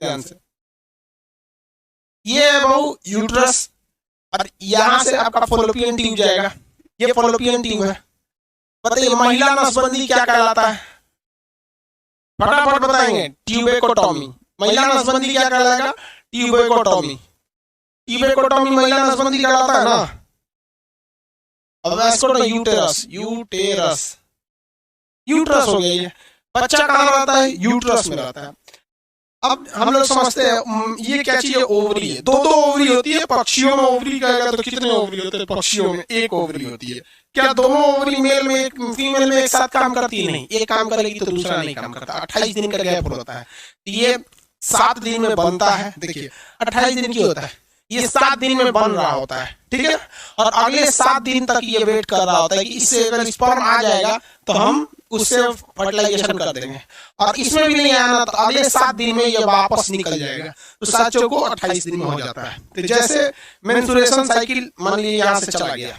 ध्यान से, ये है वो यूट्रस और यहाँ से आपका फॉलोपियन ट्यूब जाएगा। ये फॉलोपियन ट्यूब है। बताइए महिला नसबंदी क्या कहलाता है? फटाफट बताएंगे। ट्यूबेकोटॉमी। महिला नसबंदी क्या कहलाएगा? ट्यूबेकोटॉमी। ट्यूबेकोटॉमी महिला नसबंदी कहलाता है ना। अब इसको तो यूटेरस, यूटेरस, यूट्रस हो गया। ये बच्चा कहाँ रहता है? यूट्रस में रहता है। अब हम लोग समझते हैं ये क्या चीज है? ओवरी है। दो ओवरी होती है। पक्षियों में ओवरी कहेगा तो कितने ओवरी होते हैं? पक्षियों में एक ओवरी होती है। क्या दोनों ओवरी मेल में एक फीमेल में एक साथ काम करती है? नहीं, एक काम करेगी तो दूसरा नहीं काम करता। 28 दिन का गैप होता है। ये 7 दिन में बनता है। देखिए 28 दिन की होता है, ये 7 दिन में बन रहा होता है, ठीक है। और अगले 7 दिन तक ये वेट कर रहा होता है कि इससे अगर स्पर्म आ जाएगा तो हम उससे फर्टिलाइजेशन कर देंगे। और इसमें भी नहीं आना तो अगले 7 दिन में ये वापस निकल जाएगा। तो 7 चौको 28 दिन में हो जाता है। तो जैसे मेंस्ट्रुएशन साइकिल मान लीजिए यहाँ से चला गया,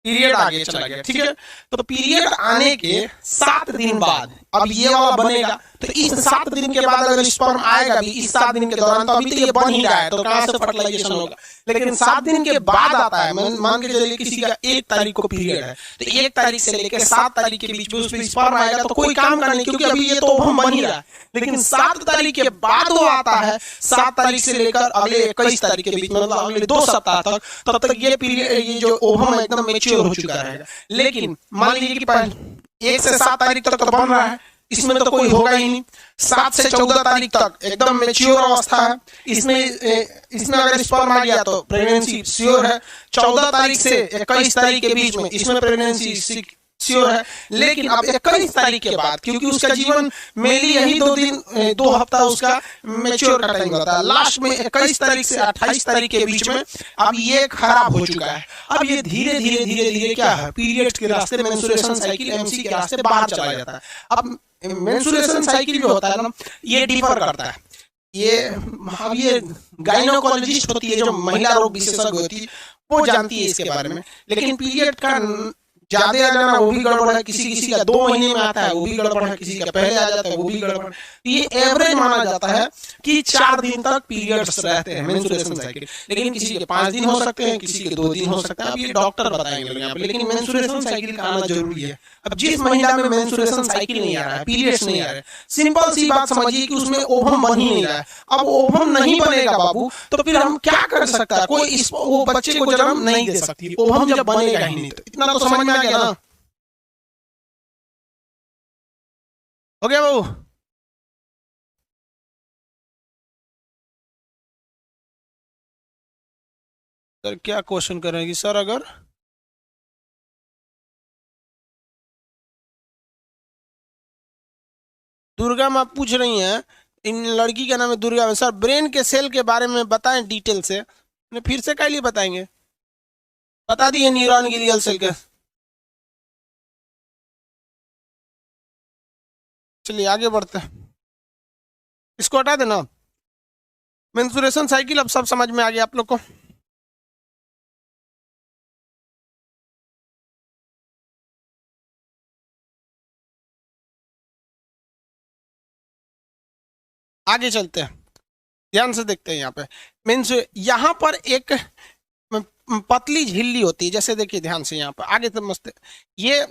पीरियड आगे चला गया, ठीक है। तो पीरियड आने के 7 दिन बाद अब ये वाला बनेगा। तो इस 7 दिन के बाद अगर स्पर्म आएगा भी इस 7 दिन के दौरान, तो अभी तो ये बन ही रहा है, तो कहां से फर्टिलाइजेशन होगा? लेकिन 7 दिन के बाद आता है। मान के चलिए किसी का 1 तारीख को पीरियड है, तो 1 तारीख से लेकर 7 तारीख के बीच में उसमें स्पर्म आएगा तो कोई काम का नहीं, क्योंकि अभी ये तो ओवम बन ही रहा है। लेकिन 7 तारीख के बाद वो आता है, 7 तारीख से लेकर अगले 21 तारीख के बीच में, मतलब अगले 2 सप्ताह तक, तब तक ये पीरियड, ये जो ओवम एकदम मेच्योर हो चुका रहेगा। लेकिन मान लीजिए कि 1 से 7 तारीख तक तो बन रहा है, इसमें तो कोई होगा ही नहीं। 7 से 14 तारीख तक एकदम मेच्योर अवस्था है। इसमें अगर स्पर्म आ गया तो प्रेगनेंसी श्योर है। 14 तारीख से 21 तारीख के बीच में इसमें प्रेगनेंसी श्योर है। लेकिन अब 21 तारीख के बाद, क्योंकि उसका जीवन मेनली यही 2 हफ्ता उसका मेच्योर का टाइम होता है, लास्ट में 21 तारीख से 28 तारीख के बीच में अब ये खराब हो चुका है। अब ये धीरे धीरे क्या है? पीरियड के रास्ते, मेंस्ट्रुएशन साइकिल एमसी के रास्ते बाहर चला जाता है। अब मेंस्ट्रुएशन साइकिल जो होता है ना, ये डिफर करता है। ये गायनोकोलॉजिस्ट होती है, जो महिला रोग विशेषज्ञ होती है, वो जानती है इसके बारे में। लेकिन पीरियड का ज्यादा आ जाना वो भी गड़बड़ है। किसी का 2 महीने में आता है वो भी गड़बड़ है, किसी का पहले आ जाता है वो भी गड़बड़ है। ये एवरेज माना जाता है कि 4 दिन तक पीरियड्स रहते हैं मेंस्ट्रुएशन साइकिल। लेकिन किसी के 5 दिन हो सकते हैं, किसी के 2 दिन हो सकते हैं। अब ये डॉक्टर बताएंगे यहाँ पे। लेकिन मेंस्ट्रुएशन साइकिल का आना जरूरी है। अब जिस महिला में मेंस्ट्रुएशन साइकिल नहीं आ रहा है, पीरियड्स नहीं आ रहे, सिंपल सी बात समझिए कि उसमें ओवम बन ही नहीं रहा है। अब ओवम नहीं बनेगा बाबू, तो फिर हम क्या कर सकता है? कोई वो बच्चे को जन्म नहीं दे सकती। ओवम जब बनेगा ही नहीं, तो इतना तो समझ में आ गया ना। हो गया बाबू? सर क्या क्वेश्चन करेंगी सर? अगर दुर्गा में पूछ रही हैं, इन लड़की का नाम है दुर्गा में, सर ब्रेन के सेल के बारे में बताएं डिटेल से। फिर से क्या लिए बताएंगे? बता दिए न्यूरॉन ग्लियल सेल के। चलिए आगे बढ़ते हैं, इसको हटा देना। मेंस्ट्रुएशन साइकिल अब सब समझ में आ गया आप लोग को। आगे चलते हैं, ध्यान से देखते हैं। यहाँ पे मीन्स यहाँ पर एक पतली झिल्ली होती है। जैसे देखिए ध्यान से, यहाँ पर आगे समझते, ये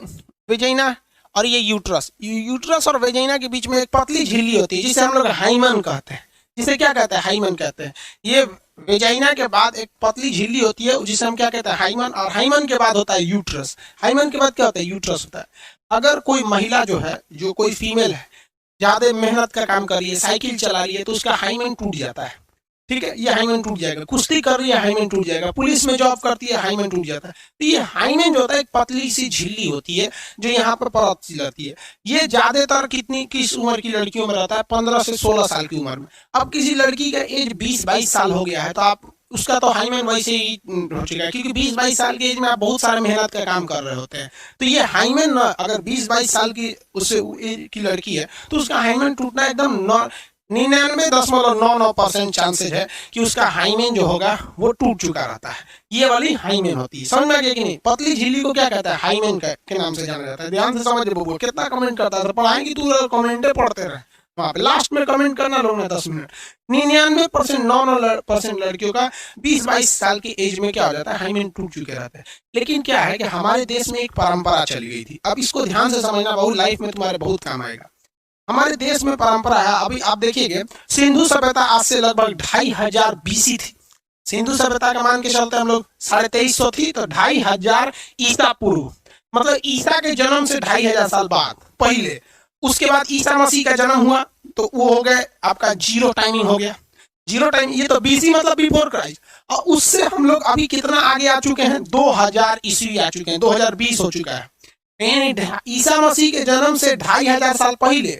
वेजाइना और ये यूट्रस, यूट्रस और वेजाइना के बीच में एक पतली झिल्ली होती है जिसे हम लोग हाइमन कहते हैं। जिसे क्या कहते हैं? हाइमन कहते हैं। ये वेजाइना के बाद एक पतली झिल्ली होती है जिसे हम क्या कहते हैं? हाइमन। और हाइमन के बाद होता है यूट्रस। हाइमन के बाद क्या होता है? यूट्रस होता है। अगर कोई महिला जो है, जो कोई फीमेल है, ज्यादा मेहनत का काम कर रही है, साइकिल चला रही है, तो उसका हाइमन टूट जाता है, ठीक है। ये हाइमन टूट जाएगा। कुश्ती कर रही है, हाइमन टूट जाएगा। पुलिस में जॉब करती है, हाइमन टूट जाता है। तो ये हाइमन जो होता है एक पतली सी झिल्ली होती है जो यहाँ पर परत जाती है। ये ज्यादातर किस उम्र की लड़कियों में रहता है? 15 से 16 साल की उम्र में। अब किसी लड़की का एज 20-22 साल हो गया है तो आप उसका तो हाइमन वैसे ही हो चुका है, क्योंकि 20-22 साल की एज में आप बहुत सारे मेहनत का काम कर रहे होते हैं। तो ये हाइमन अगर 20-22 साल की उससे की लड़की है तो उसका हाइमन टूटना एकदम 99.99% चांसेज है कि उसका हाइमेन जो होगा वो टूट चुका रहता है। ये वाली हाइमेन होती है, समझ में आ गया कि नहीं? पतली झिल्ली को क्या कहता है? हाइमेन के नाम से जाना जाता है। ध्यान से समझ बबू, कितना कमेंट करता है, पढ़ाएंगे तू कमेंटे पढ़ते रहे, वहां पे लास्ट में कमेंट करना लोग ने 10 मिनट। 99% लड़कियों का 20-22 साल की एज में क्या हो जाता है? हाइमेन टूट चुके रहते हैं। लेकिन क्या है कि हमारे देश में एक परंपरा चली गई थी, अब इसको ध्यान से समझना बहू, लाइफ में तुम्हारे बहुत काम आएगा। हमारे देश में परंपरा है, अभी आप देखिएगा, सिंधु सभ्यता आज से लगभग 2500 BC थी। सिंधु सभ्यता का मान के चलते हम लोग 2350 थी, तो 2500 ईसा पूर्व, मतलब ईसा के जन्म से 2500 साल बाद पहले। उसके बाद ईसा मसीह का जन्म हुआ तो वो हो गए आपका जीरो टाइमिंग हो गया। जीरो टाइम, ये तो BC मतलब बिफोर क्राइस्ट। और उससे हम लोग अभी कितना आगे आ चुके हैं? 2000 ईस्वी आ चुके हैं, 2020 हो चुका है। ईसा मसीह के जन्म से 2500 साल पहले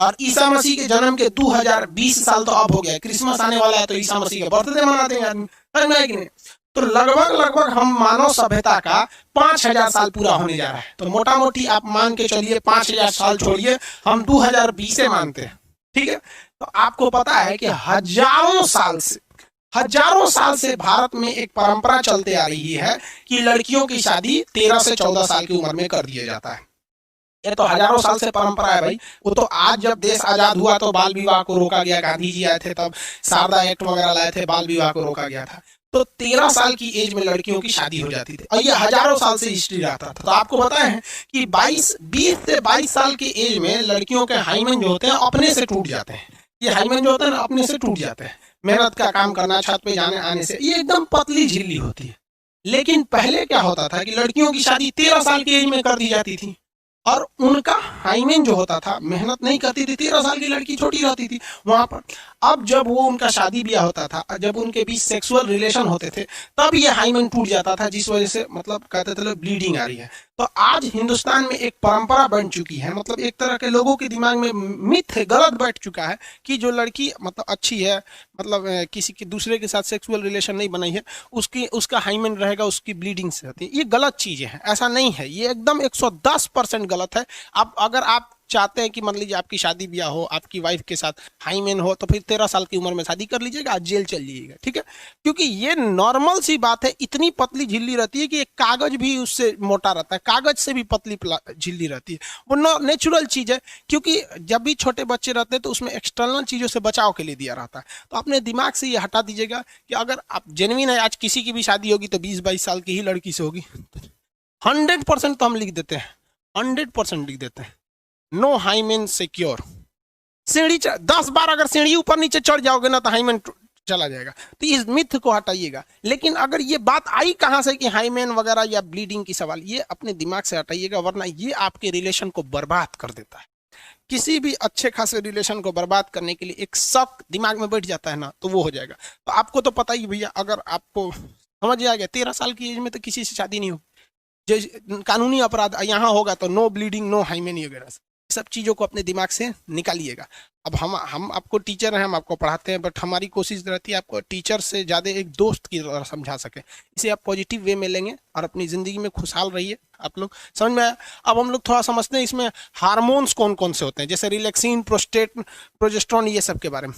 और ईसा मसीह के जन्म के 2020 साल तो अब हो गया। क्रिसमस आने वाला है तो ईसा मसीह का बर्थडे मनाते हैं आदमी, समझ में कि नहीं? तो लगभग हम मानव सभ्यता का 5000 साल पूरा होने जा रहा है। तो मोटा मोटी आप मान के चलिए 5000 साल छोड़िए, हम 2020 से मानते हैं, ठीक है? तो आपको पता है कि हजारों साल से भारत में एक परंपरा चलते आ रही है कि लड़कियों की शादी 13 से 14 साल की उम्र में कर दिया जाता है। ये तो हजारों साल से परंपरा है भाई। वो तो आज जब देश आजाद हुआ तो बाल विवाह को रोका गया, गांधी जी आए थे तब शारदा एक्ट वगैरह लाए थे, बाल विवाह को रोका गया था। तो 13 साल की एज में लड़कियों की शादी हो जाती थी और ये हजारों साल से हिस्ट्री रहता था। तो आपको पता है कि 20 से 22 साल की एज में लड़कियों के हाइमेन जो होते हैं अपने से टूट जाते हैं। ये हाइमेन जो होता है ना अपने से टूट जाते हैं, मेहनत का काम करना, छत पे जाने आने से। ये एकदम पतली झिल्ली होती है। लेकिन पहले क्या होता था कि लड़कियों की शादी 13 साल की एज में कर दी जाती थी और उनका हाइमेन जो होता था, मेहनत नहीं करती थी, 13 साल की लड़की छोटी रहती थी वहां पर। अब जब वो उनका शादी ब्याह होता था, जब उनके बीच सेक्सुअल रिलेशन होते थे, तब ये हाइमेन टूट जाता था, जिस वजह से मतलब कहते थे ब्लीडिंग आ रही है। तो आज हिंदुस्तान में एक परंपरा बन चुकी है, मतलब एक तरह के लोगों के दिमाग में मिथ गलत बैठ चुका है कि जो लड़की मतलब अच्छी है, मतलब किसी के दूसरे के साथ सेक्सुअल रिलेशन नहीं बनाई है, उसका हाइमेन रहेगा, उसकी ब्लीडिंग से होती है। ये गलत चीजें हैं, ऐसा नहीं है, ये एकदम 110% गलत है। अब अगर आप चाहते हैं कि मान लीजिए आपकी शादी ब्याह हो, आपकी वाइफ के साथ हाइमेन हो, तो फिर 13 साल की उम्र में शादी कर लीजिएगा, आज जेल चल जाइएगा, ठीक है? क्योंकि ये नॉर्मल सी बात है। इतनी पतली झिल्ली रहती है कि एक कागज भी उससे मोटा रहता है, कागज से भी पतली झिल्ली रहती है। वो नेचुरल चीज है, क्योंकि जब भी छोटे बच्चे रहते हैं तो उसमें एक्सटर्नल चीजों से बचाव के लिए दिया रहता है। तो अपने दिमाग से ये हटा दीजिएगा कि अगर आप जेन्युइन है, आज किसी की भी शादी होगी तो 20-22 साल की ही लड़की से होगी। 100% तो हम लिख देते हैं, 100% लिख देते हैं, नो हाइमेन सिक्योर। सीढ़ी 10 बार अगर सीढ़ी ऊपर नीचे चढ़ जाओगे ना तो हाइमेन चला जाएगा। तो इस मिथ को हटाइएगा। लेकिन अगर ये बात आई कहां से कि हाइमेन वगैरह या ब्लीडिंग की सवाल, ये अपने दिमाग से हटाइएगा, वरना ये आपके रिलेशन को बर्बाद कर देता है। किसी भी अच्छे खासे रिलेशन को बर्बाद करने के लिए एक शक दिमाग में बैठ जाता है ना, तो वो हो जाएगा। तो आपको तो पता ही भैया, अगर आपको समझ आ गया 13 साल की एज में तो किसी से शादी नहीं हो, जो कानूनी अपराध यहाँ होगा तो नो ब्लीडिंग, नो हाइमेन वगैरह, सब चीज़ों को अपने दिमाग से निकालिएगा। अब हम आपको टीचर हैं, हम आपको पढ़ाते हैं, बट हमारी कोशिश रहती है आपको टीचर से ज़्यादा एक दोस्त की तरह समझा सके। इसे आप पॉजिटिव वे में लेंगे और अपनी ज़िंदगी में खुशहाल रहिए। आप लोग समझ में आया? अब हम लोग थोड़ा समझते हैं इसमें हार्मोन्स कौन कौन से होते हैं, जैसे रिलैक्सिन, प्रोजेस्टेरोन, ये सब के बारे में।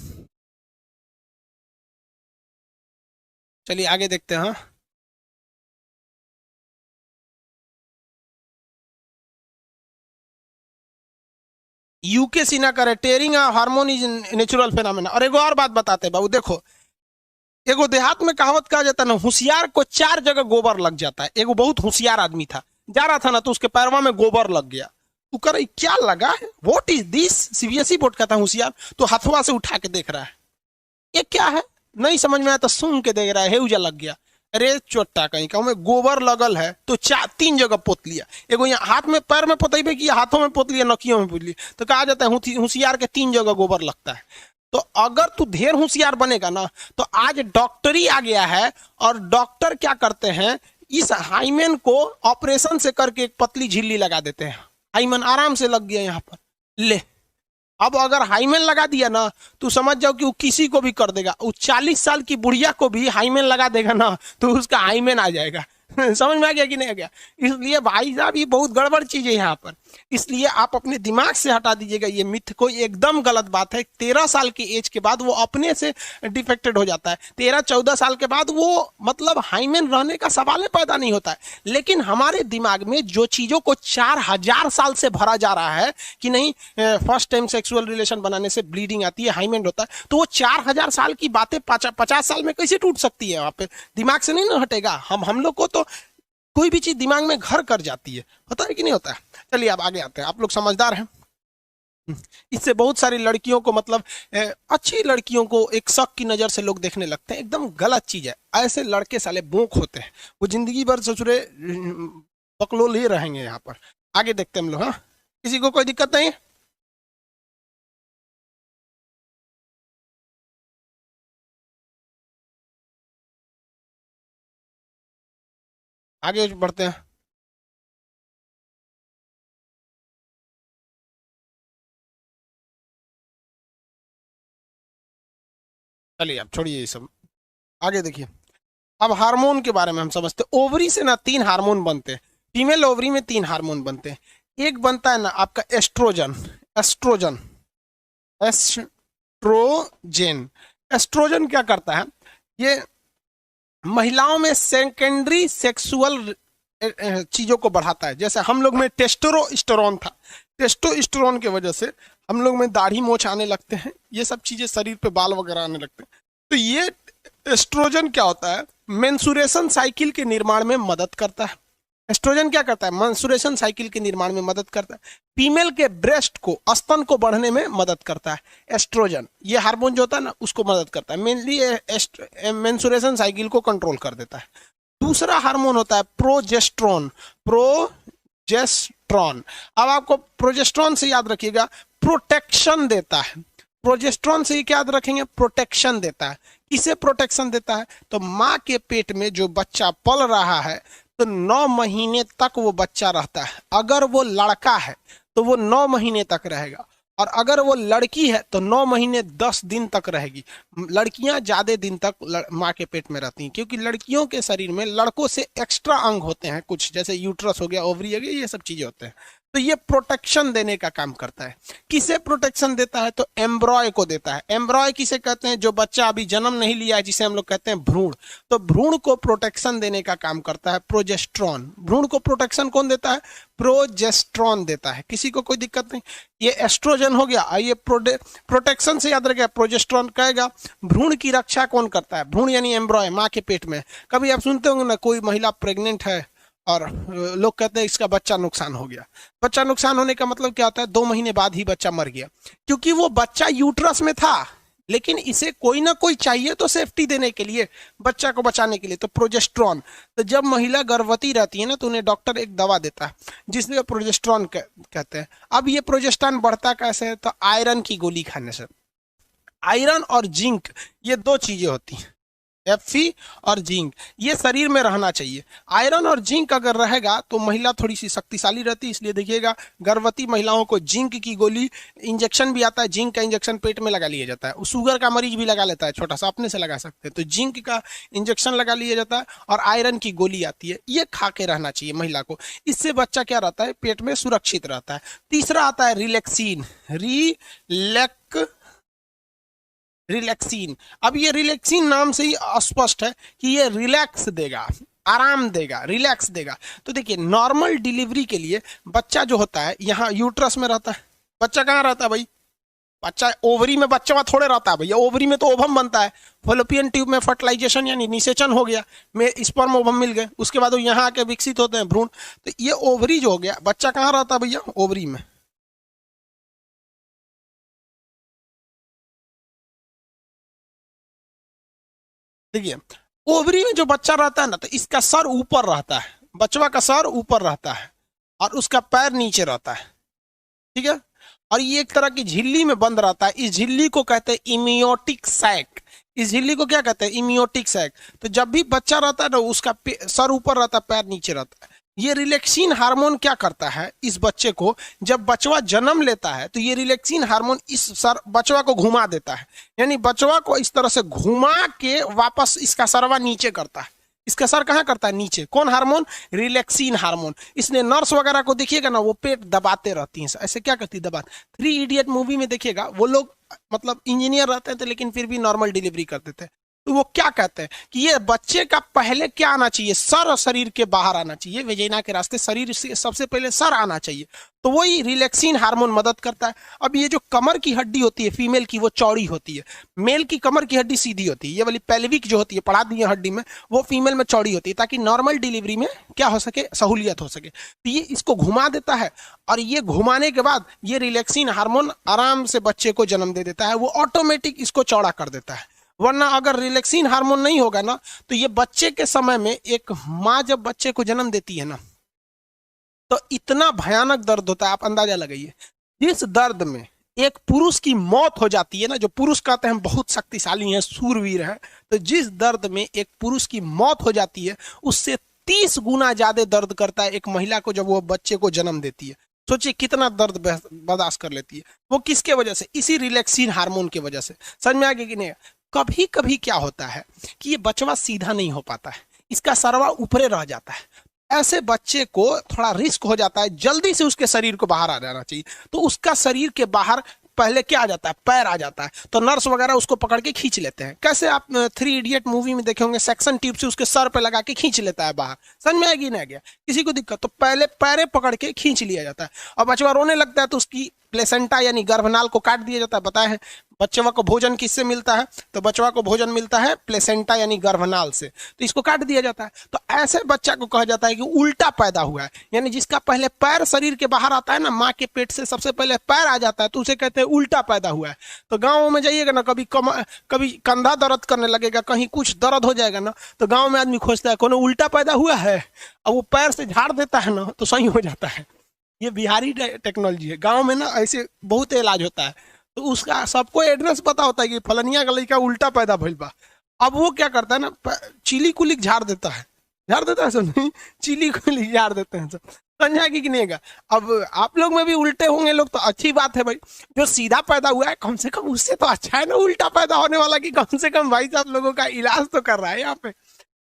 चलिए आगे देखते हैं। हाँ, यूके सीना करे टेयरिंग हार्मोन इज नेचुरल फेनोमेना। और एगो और बात बताते हैं बाबू, देखो एगो देहात में कहावत कहा जाता है ना, होशियार को 4 जगह गोबर लग जाता है। एगो बहुत होशियार आदमी था, जा रहा था ना तो उसके पैरवा में गोबर लग गया। तू कर क्या लगा है, what is this? CBSE board का था होशियार, तो हथवा से उठा के देख रहा है, ये क्या है, नहीं समझ में आया तो सूंघ के देख रहा है, हेउजा लग गया। अरे चोट्टा कहीं का में गोबर लगल है तो 3 जगह पोत लिया। एगो यहाँ हाथ में पैर में पोतेबे कि हाथों में पोत लिया, नकियों में पोत लिया। तो कहा जाता है होशियार के 3 जगह गोबर लगता है। तो अगर तू ढेर होशियार बनेगा ना, तो आज डॉक्टरी आ गया है और डॉक्टर क्या करते हैं, इस हाइमेन को ऑपरेशन से करके एक पतली झिल्ली लगा देते हैं। हाइमेन आराम से लग गया यहाँ पर, ले। अब अगर हाइमेन लगा दिया ना, तो समझ जाओ कि वो किसी को भी कर देगा। वो 40 साल की बुढ़िया को भी हाइमेन लगा देगा ना, तो उसका हाइमेन आ जाएगा। समझ में आ गया कि नहीं आ गया? इसलिए भाई साहब ये बहुत गड़बड़ चीज है यहाँ पर। इसलिए आप अपने दिमाग से हटा दीजिएगा ये मिथ को, एकदम गलत बात है। 13 साल की एज के बाद वो अपने से डिफेक्टेड हो जाता है। 13-14 साल के बाद वो मतलब हाइमेन रहने का सवाल ही पैदा नहीं होता है। लेकिन हमारे दिमाग में जो चीजों को 4000 साल से भरा जा रहा है कि नहीं फर्स्ट टाइम सेक्सुअल रिलेशन बनाने से ब्लीडिंग आती है, हाइमेन होता है, तो वो 4000 साल की बातें 50 साल में कैसे टूट सकती है? वहां पे दिमाग से नहीं ना हटेगा। हम लोग को तो कोई भी चीज दिमाग में घर कर जाती है, होता है कि नहीं होता है? चलिए अब आगे आते हैं, आप लोग समझदार हैं। इससे बहुत सारी लड़कियों को मतलब अच्छी लड़कियों को एक शक की नजर से लोग देखने लगते हैं, एकदम गलत चीज है। ऐसे लड़के साले बोंक होते हैं, वो जिंदगी भर ससुरे बकलोल ही रहेंगे। यहाँ पर आगे देखते हैं हम लोग। हाँ, किसी को कोई दिक्कत नहीं है? आगे बढ़ते हैं। चलिए अब छोड़िए ये सब, आगे देखिए। अब हार्मोन के बारे में हम समझते हैं। ओवरी से ना 3 हार्मोन बनते हैं, फीमेल ओवरी में 3 हार्मोन बनते हैं। एक बनता है ना आपका एस्ट्रोजन। एस्ट्रोजन एस्ट्रोजन एस्ट्रोजन क्या करता है? ये महिलाओं में सेकेंडरी सेक्सुअल चीजों को बढ़ाता है। जैसे हम लोग में टेस्टोस्टेरोन था, टेस्टोस्टेरोन की वजह से हम लोग में दाढ़ी मोछ आने लगते हैं, ये सब चीजें शरीर पे बाल वगैरह आने लगते हैं। तो ये एस्ट्रोजन क्या होता है? मेंसुरेशन साइकिल के निर्माण में मदद करता है। एस्ट्रोजन क्या करता है? मेंसुरेशन साइकिल के निर्माण में मदद करता है। फीमेल के ब्रेस्ट को, स्तन को बढ़ने में मदद करता है एस्ट्रोजन। ये हार्मोन जो होता है ना उसको मदद करता है, मेनली मेंसुरेशन साइकिल को कंट्रोल कर देता है। दूसरा हार्मोन होता है प्रोजेस्ट्रॉन। प्रोजेस्ट्रॉन, अब आपको प्रोजेस्ट्रॉन से याद रखिएगा, प्रोटेक्शन देता है। प्रोजेस्ट्रॉन से क्या याद रखेंगे? प्रोटेक्शन देता है। किसे प्रोटेक्शन देता है? तो माँ के पेट में जो बच्चा पल रहा है तो 9 महीने तक वो बच्चा रहता है। अगर वो लड़का है तो वो 9 महीने तक रहेगा, और अगर वो लड़की है तो 9 महीने 10 दिन तक रहेगी। लड़कियां ज्यादा दिन तक माँ के पेट में रहती हैं, क्योंकि लड़कियों के शरीर में लड़कों से एक्स्ट्रा अंग होते हैं कुछ, जैसे यूट्रस हो गया, ओवरी हो गया, ये सब चीजें होते हैं। तो ये प्रोटेक्शन देने का काम करता है। किसे प्रोटेक्शन देता है? तो एम्ब्रॉय को देता है। एम्ब्रॉय किसे कहते हैं? जो बच्चा अभी जन्म नहीं लिया है, जिसे हम लोग कहते हैं भ्रूण। तो भ्रूण को प्रोटेक्शन देने का काम करता है प्रोजेस्ट्रॉन। भ्रूण को प्रोटेक्शन कौन देता है? प्रोजेस्ट्रॉन देता है। किसी को कोई दिक्कत नहीं? ये एस्ट्रोजन हो गया, ये प्रोटेक्शन से याद रखेगा। प्रोजेस्ट्रॉन कहेगा भ्रूण की रक्षा कौन करता है? भ्रूण यानी एम्ब्रॉय, माँ के पेट में। कभी आप सुनते होंगे ना, कोई महिला प्रेग्नेंट है और लोग कहते हैं इसका बच्चा नुकसान हो गया। बच्चा नुकसान होने का मतलब क्या होता है? 2 महीने बाद ही बच्चा मर गया, क्योंकि वो बच्चा यूट्रस में था, लेकिन इसे कोई ना कोई चाहिए तो सेफ्टी देने के लिए, बच्चा को बचाने के लिए। तो प्रोजेस्ट्रॉन, तो जब महिला गर्भवती रहती है ना तो उन्हें डॉक्टर एक दवा देता है जिसमें प्रोजेस्ट्रॉन कहते हैं। अब ये प्रोजेस्ट्रॉन बढ़ता कैसे है? तो आयरन की गोली खाने से। आयरन और जिंक, ये 2 चीजें होती हैं, Fe और जिंक, ये शरीर में रहना चाहिए। आयरन और जिंक अगर रहेगा तो महिला थोड़ी सी शक्तिशाली रहती है। इसलिए देखिएगा गर्भवती महिलाओं को जिंक की गोली, इंजेक्शन भी आता है, जिंक का इंजेक्शन पेट में लगा लिया जाता है। शुगर का मरीज भी लगा लेता है, छोटा सा अपने से लगा सकते हैं। तो जिंक का इंजेक्शन लगा लिया जाता है और आयरन की गोली आती है, ये खा के रहना चाहिए महिला को। इससे बच्चा क्या रहता है? पेट में सुरक्षित रहता है। तीसरा आता है रिलैक्सिन। रिलैक्सिन, अब ये रिलैक्सिन नाम से ही स्पष्ट है कि ये रिलैक्स देगा, आराम देगा, रिलैक्स देगा। तो देखिए नॉर्मल डिलीवरी के लिए बच्चा जो होता है यहाँ यूट्रस में रहता है। बच्चा कहाँ रहता है भाई? बच्चा ओवरी में बच्चा थोड़े रहता है भैया, ओवरी में तो ओवम बनता है। फॉलोपियन ट्यूब में फर्टिलाइजेशन यानी निषेचन हो गया, में स्पर्म ओवम मिल गए, उसके बाद वो यहाँ आके विकसित होते हैं भ्रूण। तो ये ओवरी जो हो गया, बच्चा कहाँ रहता है भैया? ओवरी में। देखिए ओवरी में जो बच्चा रहता है ना, तो इसका सर ऊपर रहता है, बचवा का सर ऊपर रहता है और उसका पैर नीचे रहता है, ठीक है। और ये एक तरह की झिल्ली में बंद रहता है। इस झिल्ली को कहते हैं इमियोटिक सैक। इस झिल्ली को क्या कहते हैं? इमियोटिक सैक। तो जब भी बच्चा रहता है ना, उसका सर ऊपर रहता है, पैर नीचे रहता है। ये रिलैक्सिन हार्मोन क्या करता है इस बच्चे को? जब बचवा जन्म लेता है तो ये रिलैक्सिन हार्मोन इस बचवा को घुमा देता है, यानी बचवा को इस तरह से घुमा के वापस इसका सरवा नीचे करता है। इसका असर कहाँ करता है? नीचे। कौन हार्मोन? Relaxin hormone. इसने नर्स वगैरह को देखिएगा ना, वो पेट दबाते रहती हैं, ऐसे क्या करती है? दबाते। 3 इडियट मूवी में देखिएगा, वो लोग मतलब इंजीनियर रहते थे लेकिन फिर भी नॉर्मल डिलीवरी करते थे, तो वो क्या कहते हैं कि ये बच्चे का पहले क्या आना चाहिए? सर और शरीर के बाहर आना चाहिए, वेजिना के रास्ते शरीर से सबसे पहले सर आना चाहिए, तो वही रिलैक्सिन हार्मोन मदद करता है। अब ये जो कमर की हड्डी होती है फीमेल की, वो चौड़ी होती है, मेल की कमर की हड्डी सीधी होती है, ये वाली पेल्विक जो होती है पढ़ा दी है हड्डी में, वो फीमेल में चौड़ी होती है, ताकि नॉर्मल डिलीवरी में क्या हो सके? सहूलियत हो सके। तो ये इसको घुमा देता है, और ये घुमाने के बाद ये रिलैक्सिन हार्मोन आराम से बच्चे को जन्म दे देता है, वो ऑटोमेटिक इसको चौड़ा कर देता है। वरना अगर रिलैक्सिन हार्मोन नहीं होगा ना, तो ये बच्चे के समय में, एक माँ जब बच्चे को जन्म देती है ना, तो इतना भयानक दर्द होता है, आप अंदाजा लगाइए। जिस दर्द में एक पुरुष की मौत हो जाती है ना, जो पुरुष कहते हैं बहुत शक्तिशाली हैं, सूरवीर हैं, तो जिस दर्द में एक पुरुष की मौत हो जाती है, उससे 30 गुना ज्यादा दर्द करता है एक महिला को जब वो बच्चे को जन्म देती है। सोचिए कितना दर्द बर्दाश्त कर लेती है। वो किसके वजह से? इसी रिलैक्सिन हार्मोन की वजह से। समझ में आ गया कि नहीं? कभी कभी क्या होता है कि ये बचवा सीधा नहीं हो पाता है, इसका सरवा ऊपरे रह जाता है। ऐसे बच्चे को थोड़ा रिस्क हो जाता है, जल्दी से उसके शरीर को बाहर आ जाना चाहिए, तो उसका शरीर के बाहर पहले क्या आ जाता है? पैर आ जाता है, तो नर्स वगैरह उसको पकड़ के खींच लेते हैं। कैसे? आप 3 इडियट मूवी में देखे होंगे, सेक्शन ट्यूब से उसके सर पे लगा के खींच लेता है बाहर। समझ में आएगी? नहीं गया किसी को दिक्कत? तो पहले पैरे पकड़ के खींच लिया जाता है, और बचवा रोने लगता है तो उसकी प्लेसेंटा यानी गर्भनाल को काट दिया जाता है। बताया है बच्चवा को भोजन किससे मिलता है? तो बच्चवा को भोजन मिलता है प्लेसेंटा यानी गर्भनाल से, तो इसको काट दिया जाता है। तो ऐसे बच्चा को कहा जाता है कि उल्टा पैदा हुआ है, यानी जिसका पहले पैर शरीर के बाहर आता है ना, माँ के पेट से सबसे पहले पैर आ जाता है, तो उसे कहते हैं उल्टा पैदा हुआ है। तो गाँव में जाइएगा ना, कभी कंधा दर्द करने लगेगा, कहीं कुछ दर्द हो जाएगा ना, तो गाँव में आदमी खोजता है कौन उल्टा पैदा हुआ है, और वो पैर से झाड़ देता है ना, तो सही हो जाता है। ये बिहारी टेक्नोलॉजी है। गांव में ना ऐसे बहुत इलाज होता है, तो उसका सबको एड्रेस पता होता है कि फलनिया का लड़का उल्टा पैदा भइल बा। अब वो क्या करता है ना, चिली कुलिक झाड़ देता है, सब नहीं, चिली कुलिक झाड़ देते हैं सब। समझा कि नहीं? अब आप लोग में भी उल्टे होंगे लोग तो अच्छी बात है भाई, जो सीधा पैदा हुआ है कम से कम उससे तो अच्छा है ना उल्टा पैदा होने वाला, कि कम से कम भाई साहब लोगों का इलाज तो कर रहा है यहाँ पे।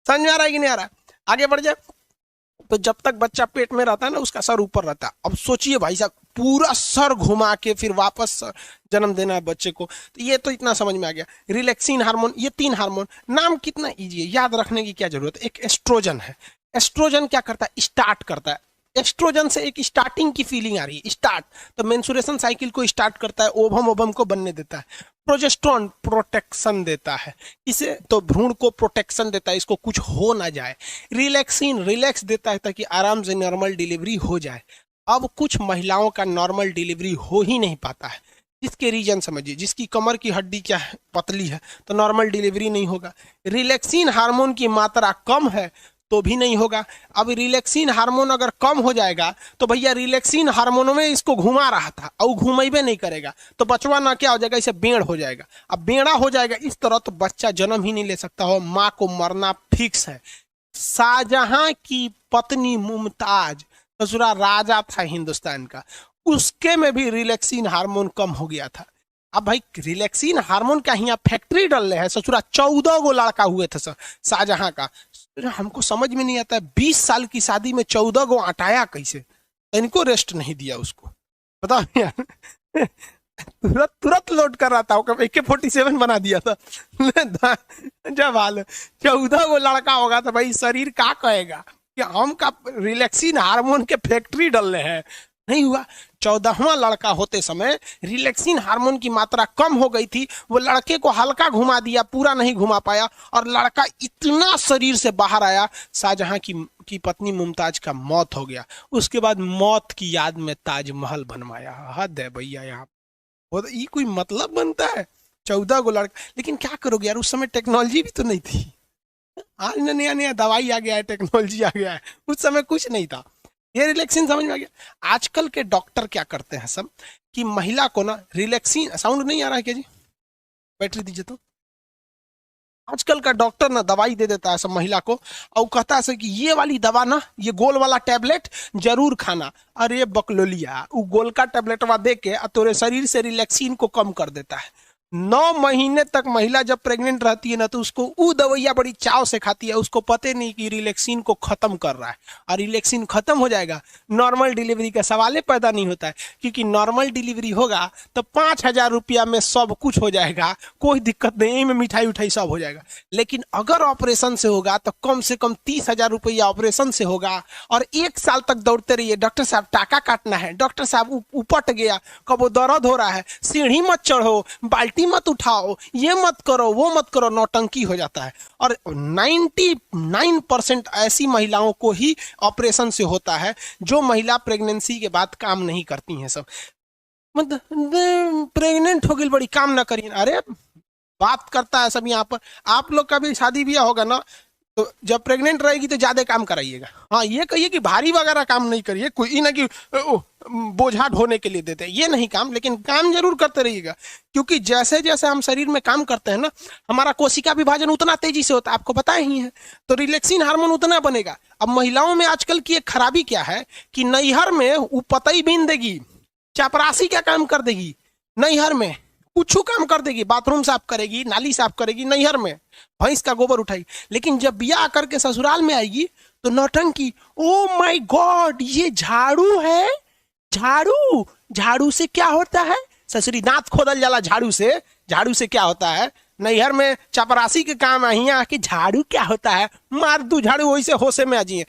समझ में आ रहा है कि नहीं आ रहा है? आगे बढ़ जाए। तो जब तक बच्चा पेट में रहता है ना, उसका सर ऊपर रहता है। अब सोचिए भाई साहब, पूरा सर घुमा के फिर वापस जन्म देना है बच्चे को, तो ये तो इतना समझ में आ गया। रिलैक्सिन हार्मोन, ये 3 हार्मोन, नाम कितना इजी है, याद रखने की क्या जरूरत है। एक एस्ट्रोजन है, एस्ट्रोजन क्या करता है? स्टार्ट करता है। एस्ट्रोजन से एक स्टार्टिंग की फीलिंग आ रही है, स्टार्ट, तो मेंस्ट्रुएशन साइकिल को स्टार्ट करता है, ओवम को बनने देता है। प्रोजेस्टेरोन प्रोटेक्शन देता है, इसे तो भ्रूण को प्रोटेक्शन देता है, इसको कुछ हो ना जाए। रिलैक्सिन रिलैक्स देता है ताकि आराम से नॉर्मल डिलीवरी हो जाए। अब कुछ महिलाओं का नॉर्मल डिलीवरी हो ही नहीं पाता है, जिसके रीजन समझिए, जिसकी कमर की हड्डी क्या है? पतली है, तो नॉर्मल डिलीवरी नहीं होगा। रिलैक्सिन हार्मोन की मात्रा कम है तो भी नहीं होगा। अब रिलैक्सिन हार्मोन अगर कम हो जाएगा तो भैया रिलैक्सिन हार्मोनों में इसको घुमा रहा था और घुमेबे नहीं करेगा, तो बचवा ना क्या हो जाएगा? इसे बेड़ हो जाएगा। अब बेड़ा हो जाएगा इस तरह, तो बच्चा जन्म ही नहीं ले सकता हो, माँ को मरना फिक्स है। शाहजहां की पत्नी मुमताज, ससुरा राजा था हिंदुस्तान का, उसके में भी रिलैक्सिन हार्मोन कम हो गया था। अब भाई रिलैक्सिन हार्मोन का यहाँ फैक्ट्री डल रहे हैं, ससुरा 14 गो लड़का हुए थे शाहजहां का। हमको समझ में नहीं आता है, 20 साल की शादी में 14 गो अटाया कैसे? इनको रेस्ट नहीं दिया उसको, बताओ यार। तुरंत लोड कर रहा था, AK-47 बना दिया था। जब हाल 14 गो लड़का होगा तो भाई शरीर क्या कहेगा कि हम का रिलैक्सिन हार्मोन के फैक्ट्री डल रहे हैं। नहीं हुआ। 14वां लड़का होते समय रिलैक्सिन हार्मोन की मात्रा कम हो गई थी, वो लड़के को हल्का घुमा दिया, पूरा नहीं घुमा पाया, और लड़का इतना शरीर से बाहर आया, शाहजहां की पत्नी मुमताज का मौत हो गया। उसके बाद मौत की याद में ताजमहल बनवाया। हद है भैया, यहाँ ये कोई मतलब बनता है? 14 गो लड़का, लेकिन क्या करोगे यार, उस समय टेक्नोलॉजी भी तो नहीं थी। आज नया नया दवाई आ गया है, टेक्नोलॉजी आ गया है, उस समय कुछ नहीं था। ये रिलैक्सिन समझ में आ गया। आजकल के डॉक्टर क्या करते हैं सब कि महिला को ना रिलैक्सिन, साउंड नहीं आ रहा है क्या जी? बैटरी दीजिए तो। आजकल का डॉक्टर ना दवाई दे देता है सब महिला को, और कहता है कि ये वाली दवा ना, ये गोल वाला टैबलेट जरूर खाना। अरे बकलोलिया, वो गोल का टैबलेटवा दे के तोरे शरीर से रिलैक्सिन को कम कर देता है। 9 महीने तक महिला जब प्रेग्नेंट रहती है ना तो उसको वो दवाइयाँ बड़ी चाव से खाती है, उसको पता नहीं कि रिलैक्सिन को खत्म कर रहा है, और रिलैक्सिन खत्म हो जाएगा नॉर्मल डिलीवरी का सवाल ही पैदा नहीं होता है, क्योंकि नॉर्मल डिलीवरी होगा तो 5,000 रुपया में सब कुछ हो जाएगा, कोई दिक्कत नहीं में मिठाई उठाई सब हो जाएगा। लेकिन अगर ऑपरेशन से होगा तो कम से कम 30,000 रुपया ऑपरेशन से होगा, और 1 साल तक दौड़ते रहिए, डॉक्टर साहब टाका काटना है, डॉक्टर साहब उपट गया, कब वो दर्द हो रहा है, सीढ़ी मत चढ़ो, बाल्टी मत उठाओ, ये मत करो, वो मत करो, नौटंकी हो जाता है। और 99% ऐसी महिलाओं को ही ऑपरेशन से होता है जो महिला प्रेगनेंसी के बाद काम नहीं करती हैं। सब मतलब प्रेग्नेंट हो गई बड़ी काम ना करिए, अरे बात करता है सब यहाँ पर। आप लोग का भी शादी ब्याह होगा ना तो जब प्रेग्नेंट रहेगी तो ज्यादा काम कराइएगा। हाँ, ये कहिए कि भारी वगैरह काम नहीं करिए, कोई ना कि बोझा ढोने के लिए देते हैं, ये नहीं काम, लेकिन काम जरूर करते रहिएगा, क्योंकि जैसे जैसे हम शरीर में काम करते हैं ना, हमारा कोशिका विभाजन उतना तेजी से होता है, आपको पता ही है, तो रिलैक्सिन हार्मोन उतना बनेगा। अब महिलाओं में आजकल की एक खराबी क्या है कि नैहर में वो पतई बीन देगी, चापरासी का काम कर देगी, नैहर में कुछ काम कर देगी, बाथरूम साफ करेगी, नाली साफ करेगी नैहर में, भैंस का गोबर उठाएगी, लेकिन जब ब्याह करके ससुराल में आएगी तो नौटंकी। ओ माय गॉड, ये झाड़ू है, झाड़ू, झाड़ू से क्या होता है? ससुरी दांत खोदल जाला झाड़ू से, झाड़ू से क्या होता है? नैहर में चपरासी के काम है, यहाँ आके झाड़ू क्या होता है? मार दू झाड़ू, वही से होशे में आ जाइए।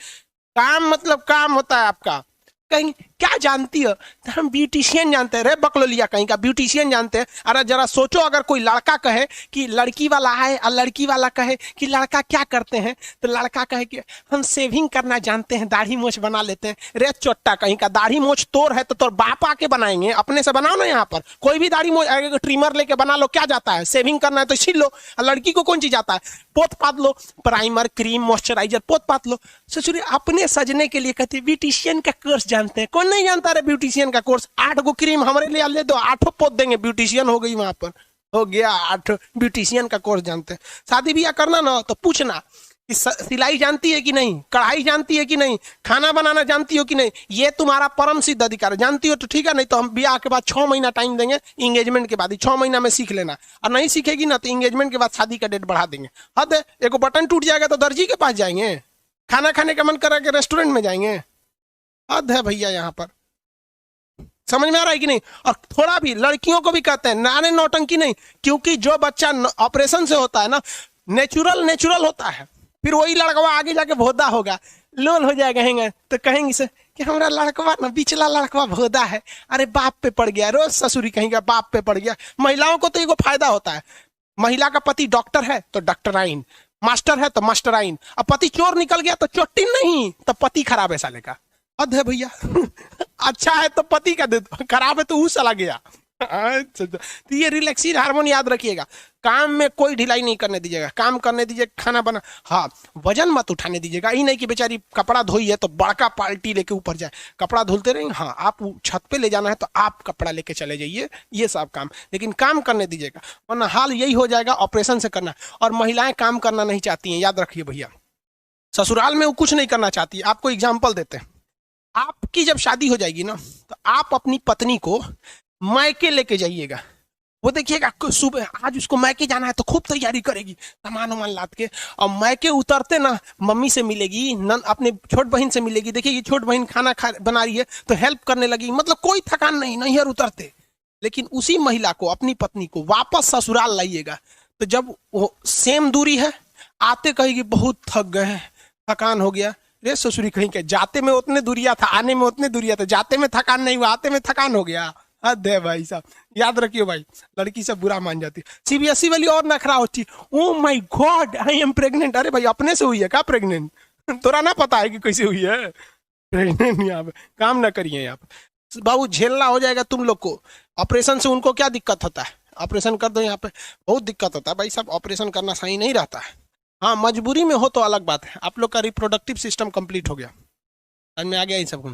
काम मतलब काम होता है आपका। कहीं क्या जानती हो? तो हम ब्यूटिशियन जानते हैं रे बकलोलिया, कहीं का ब्यूटिशियन जानते हैं। अरे जरा सोचो, अगर कोई लड़का कहे कि लड़की वाला है और लड़की वाला कहे कि लड़का क्या करते हैं, तो लड़का कहे कि हम सेविंग करना जानते हैं, दाढ़ी मोछ बना लेते हैं। रे चोट्टा कहीं का, दाढ़ी मोछ तोर है तो तोर बाप आके बनाएंगे, अपने से बनाओ ना। यहाँ पर कोई भी दाढ़ी मोछ ट्रिमर लेके बना लो, क्या जाता है? सेविंग करना है तो छील लो। और लड़की को कौन चीज आता है? पोत पात लो, प्राइमर, क्रीम, मॉइस्चराइजर पोत पात लो। ससुरी अपने सजने के लिए कहते ब्यूटिशियन का कोर्स जानते हैं। कौन नहीं जानता रे ब्यूटिशियन का कोर्स? 8 गो क्रीम हमारे लिए ले दो, 8 पोत देंगे, ब्यूटिशियन हो गई, वहां पर हो गया 8 ब्यूटिशियन का कोर्स जानते हैं। शादी ब्याह करना ना तो पूछना कि सिलाई जानती है कि नहीं, कढ़ाई जानती है कि नहीं, खाना बनाना जानती हो कि नहीं। ये तुम्हारा परम सिद्ध अधिकार है, जानती हो तो ठीक है, नहीं तो हम ब्याह के बाद 6 महीना टाइम देंगे, इंगेजमेंट के बाद ही 6 महीना में सीख लेना। और नहीं सीखेगी ना तो इंगेजमेंट के बाद शादी का डेट बढ़ा देंगे। हद है, एक बटन टूट जाएगा तो दर्जी के पास जाएंगे, खाना खाने का मन करा के रेस्टोरेंट में जाएंगे। हद है भैया, यहाँ पर समझ में आ रहा है कि नहीं? और थोड़ा भी लड़कियों को भी कहते हैं नारे नौटंकी नहीं, क्योंकि जो बच्चा ऑपरेशन से होता है ना, नेचुरल होता है, फिर वही लड़कवा आगे जाके भोदा होगा, लोल हो जाएगा, कहेंगे तो कहेंगे से कि हमारा लड़कवा ना बिचला लड़कवा भोदा है, अरे बाप पे पड़ गया, रोज ससुरी कहेंगे बाप पे पड़ गया। महिलाओं को तो एगो फायदा होता है, महिला का पति डॉक्टर है तो डॉक्टराइन, मास्टर है तो मास्टराइन, अब पति चोर निकल गया तो चोटी नहीं, तो पति खराब है साले का। हद है भैया। अच्छा है तो पति का दे दो, खराब है तो वो चला गया। अच्छा, तो ये रिलैक्सिन हार्मोन याद रखिएगा। काम में कोई ढिलाई नहीं करने दीजिएगा, काम करने दीजिए, खाना बना, हाँ वजन मत उठाने दीजिएगा। ये नहीं कि बेचारी कपड़ा धोई है तो बड़का पाल्टी लेके ऊपर जाए, कपड़ा धुलते रहेंगे। हाँ, आप छत पे ले जाना है तो आप कपड़ा लेके चले जाइए, ये सब काम, लेकिन काम करने दीजिएगा, वरना हाल यही हो जाएगा ऑपरेशन से करना। और महिलाएं काम करना नहीं चाहती हैं, याद रखिए भैया, ससुराल में वो कुछ नहीं करना चाहती है। आपको एग्जाम्पल देते हैं, आपकी जब शादी हो जाएगी ना तो आप अपनी पत्नी को मायके लेके जाइएगा। वो देखिएगा सुबह आज उसको मायके जाना है तो खूब तैयारी करेगी, सामान वामान लाद के, और मायके उतरते ना मम्मी से मिलेगी, अपने छोट बहन से मिलेगी, देखिएगी छोट बहन खाना बना रही है तो हेल्प करने लगेगी, मतलब कोई थकान नहीं, नैहर उतरते। लेकिन उसी महिला को, अपनी पत्नी को वापस ससुराल लाइएगा तो जब वो सेम दूरी है, आते कहेगी बहुत थक गए हैं, थकान हो गया। रे ससुरी कहीं के, जाते में उतने दूरिया था, आने में उतने दूरिया था, जाते में थकान नहीं हुआ, आते में थकान हो गया। हद है भाई साहब, याद रखियो भाई, लड़की सब बुरा मान जाती है। सीबीएसई वाली और नखरा होती, oh my God I am pregnant. अरे भाई अपने से हुई है क्या प्रेग्नेंट? तोरा ना पता है कि कैसे हुई है प्रेग्नेंट? यहाँ पे काम ना करिए, यहाँ पे बाबू झेलना हो जाएगा तुम लोग को। ऑपरेशन से उनको क्या दिक्कत होता है? ऑपरेशन कर दो, यहाँ पे बहुत दिक्कत होता है भाई साहब, ऑपरेशन करना सही नहीं रहता है। हाँ, मजबूरी में हो तो अलग बात है। आप लोग का रिप्रोडक्टिव सिस्टम कंप्लीट हो गया, समझ में आ गया इन सबको।